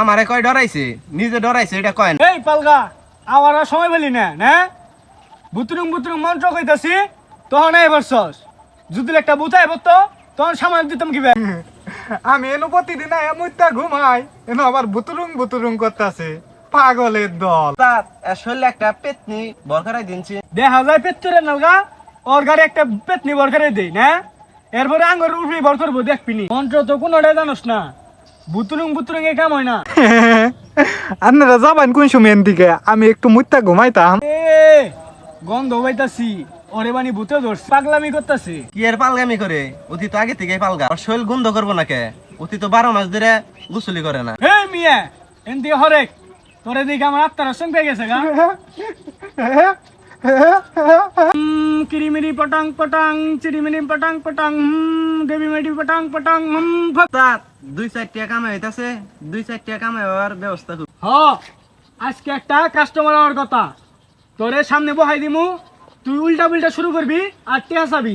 আমারে কয় ডরাইছে, নিজে ডরাইছে এটা কয় না। এই পালগা আবার আর সময় পেলি না না বুতুরুং বুতুরুং মন্ত্র কইতাছি তখন এই বর্ষস যদি একটা বুতাই বলতো তখন সামাল দিতাম কি আমি এনো প্রতিদিন মুইতা ঘুমাই এনো আবার বুতুরুং বুতুরুং করতেছে পাগলের দল। তার আসলে একটা পেতনি বরকারাই দিনছি। দেখা যায় পেত্তরে নালগা ওর গাড়ি একটা পেতনি বরকারে দেই না এরপরে আঙ্গুর উঠবি বর করবো দেখবিনি মন্ত্র তো কোনোটাই জানোস না বুতুরুং বুতুরুং এ কাম হয় না। আপনারা যাবেন কোন সময়ের দিকে? আমি একটু মুইতা ঘুমাইতাম। এ গন্ধ পাইতাছি ওরে বানি ভূতে ধরছে পাগলামি করতাছে। কি এর পালগামি করে? অতি তো আগে থেকে পালগা। আর শৈল গন্ধ করবো না কে? অতি তো 12 মাস ধরে গোসলি করে না। হে মিয়া এনদি হরেক তোরে দিকে আমার আত্মার সঙ্গে গেছে গা কিরিমিরি পটাং পটাং চিরিমিরি পটাং পটাং দেবী মেডি পটাং পটাং তার 2-4 টাকা কামাই হইতাছে, 2-4 টাকা কামাই হওয়ার ব্যবস্থা কর। হ আজকে একটা কাস্টমার হওয়ার কথা তোরে সামনে বহাই দিমু তুই উল্টা পুল্টা শুরু করবি আর টেহা চাবি।